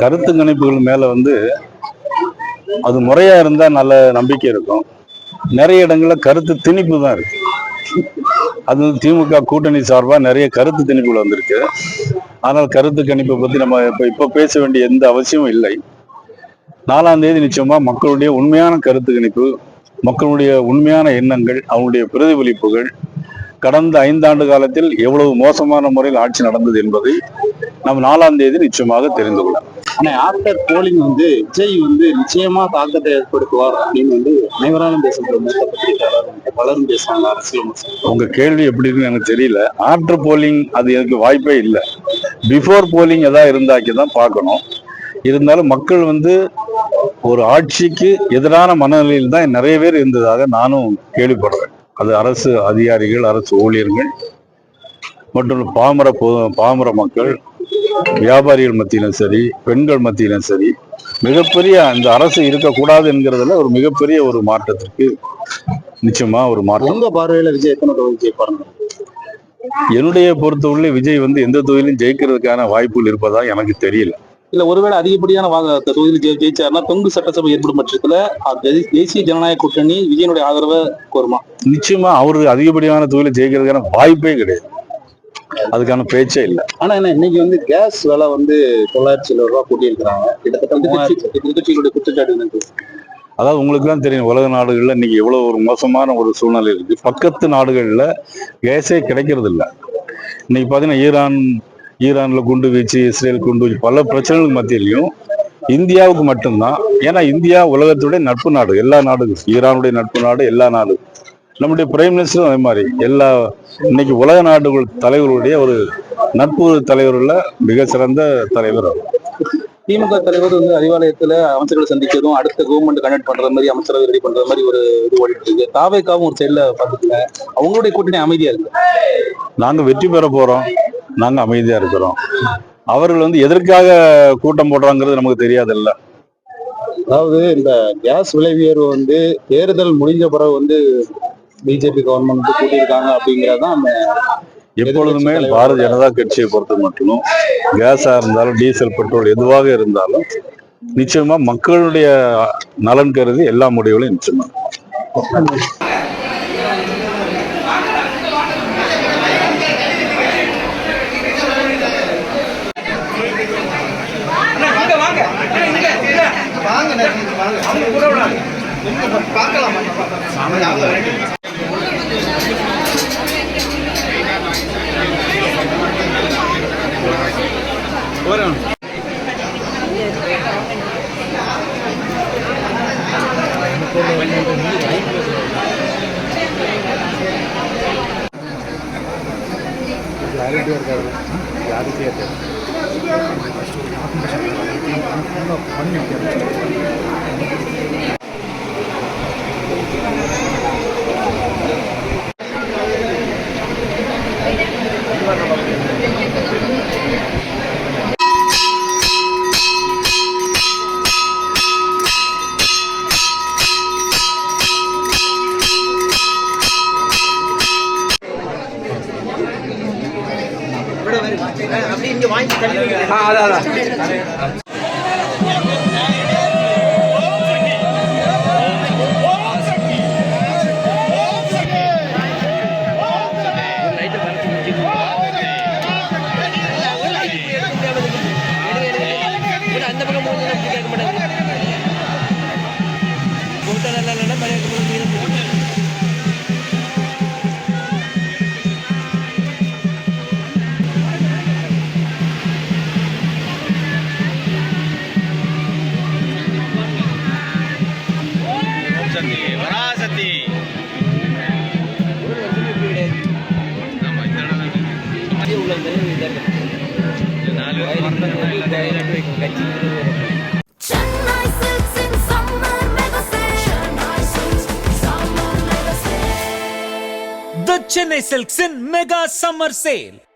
கருத்து கணிப்புகள் மேல அது முறையா இருந்தா நல்ல நம்பிக்கை இருக்கும். நிறைய இடங்கள்ல கருத்து திணிப்பு தான் இருக்கு. அது திமுக கூட்டணி சார்பா நிறைய கருத்து திணிப்புகள் வந்திருக்கு. ஆனால் கருத்து கணிப்பை பத்தி நம்ம இப்ப பேச வேண்டிய எந்த அவசியமும் இல்லை. 4ஆம் தேதி நிச்சயமா மக்களுடைய உண்மையான கருத்து கணிப்பு, மக்களுடைய உண்மையான எண்ணங்கள், அவங்களுடைய பிரதிபலிப்புகள், கடந்த 5 ஆண்டு காலத்தில் எவ்வளவு மோசமான முறையில் ஆட்சி நடந்தது என்பதை நம்ம 4ஆம் தேதி நிச்சயமாக தெரிந்து கொள்ளலாம். ஆனா ஆஃப்டர் போலிங் விஜய் நிச்சயமா தாக்கத்தை ஏற்படுத்துவார் அப்படின்னு அனைவராலும் பேசப்படுற மூத்த பத்திரிகையாளர் பலரும் பேசுவாங்க. அரசியல் உங்க கேள்வி எப்படி இருக்குன்னு எனக்கு தெரியல. ஆஃப்டர் போலிங் அது எனக்கு வாய்ப்பே இல்லை. பிஃபோர் போலிங் ஏதாவது இருந்தாக்கிதான் பார்க்கணும். இருந்தாலும் மக்கள் ஒரு ஆட்சிக்கு எதிரான மனநிலையில் தான் நிறைய பேர் இருந்ததாக நானும் கேள்விப்படுறேன். அது அரசு அதிகாரிகள், அரசு ஊழியர்கள் மற்றும் பாமர மக்கள், வியாபாரிகள் மத்தியிலும் சரி, பெண்கள் மத்தியிலும் சரி, மிகப்பெரிய அந்த அரசு இருக்கக்கூடாது என்கிறதுல ஒரு மிகப்பெரிய ஒரு மாற்றத்திற்கு நிச்சயமா ஒரு மாற்றம். உங்க பார்வையில விஜய் எத்தனை தொகுதி ஜெயிப்பாருங்க? என்னுடைய பொறுத்தவரை விஜய் எந்த தொகுதியிலும் ஜெயிக்கிறதுக்கான வாய்ப்புகள் இருப்பதா எனக்கு தெரியல. இல்ல, ஒருவேளை அதிகப்படியான தொகுதியில் ஜெயிச்சாருன்னா தொங்கு சட்டசபை ஏற்படும் பட்சத்துல தேசிய ஜனநாயக கூட்டணி விஜயனுடைய ஆதரவை கோருமா? நிச்சயமா அவரு அதிகப்படியான தொகுதியில் ஜெயிக்கிறதுக்கான வாய்ப்பே கிடையாது. அதுக்கான பேச்சே இல்லை. ஆனா என்ன, இன்னைக்கு கேஸ் விலை 970 ரூபாய் கூட்டி இருக்கிறாங்க. கிட்டத்தட்ட குற்றச்சாட்டு. அதாவது உங்களுக்கு தான் தெரியும், உலக நாடுகள்ல இன்னைக்கு எவ்வளவு ஒரு மோசமான ஒரு சூழ்நிலை இருக்கு. பக்கத்து நாடுகள்ல கேஸே கிடைக்கிறது இல்லை. இன்னைக்கு பாத்தீங்கன்னா ஈரான்ல குண்டு வீச்சு, இஸ்ரேல் குண்டு வீச்சு, பல பிரச்சனைகளுக்கு மத்தியிலையும் இந்தியாவுக்கு மட்டும்தான். ஏன்னா இந்தியா உலகத்துடைய நட்பு நாடு, எல்லா நாடுகள், ஈரானுடைய நட்பு நாடு, எல்லா நாடு. நம்முடைய பிரைம் மினிஸ்டரும் அதே மாதிரி இன்னைக்கு உலக நாடுகள் தலைவர்களுடைய ஒரு நட்பு தலைவர்ல மிக சிறந்த தலைவர். திமுக தலைவர் அறிவாலயத்துல அமைச்சர்களை சந்திக்கிறதும், அடுத்த கவர்மெண்ட் கனெக்ட் பண்ற மாதிரி, அமைச்சரவை ரெடி பண்ற மாதிரி ஒரு இது ஓடிட்டு இருக்கு. தாவேக்காவும் ஒரு சைட்ல பாத்துக்கல, அவங்களுடைய கூட்டணி அமைதியா இருக்கு. நாங்க வெற்றி பெற போறோம், நாங்க அமைதியா இருக்கிறோம். அவர்கள் எதற்காக கூட்டம் போடுறாங்கிறது நமக்கு தெரியாதுல்ல. அதாவது இந்த கேஸ் விலை உயர்வு தேர்தல் முடிஞ்ச பிறகு பிஜேபி கவர்மெண்ட் கூட்டியிருக்காங்க அப்படிங்கிறதான் எப்பொழுதுமே பாரதிய ஜனதா கட்சியை பொறுத்த மட்டும் கேஸா இருந்தாலும், டீசல், பெட்ரோல் எதுவாக இருந்தாலும் நிச்சயமா மக்களுடைய நலன் கருதி எல்லா முடிவுகளும் நிச்சயமா. The Chennai Silks in Mega Summer Sale.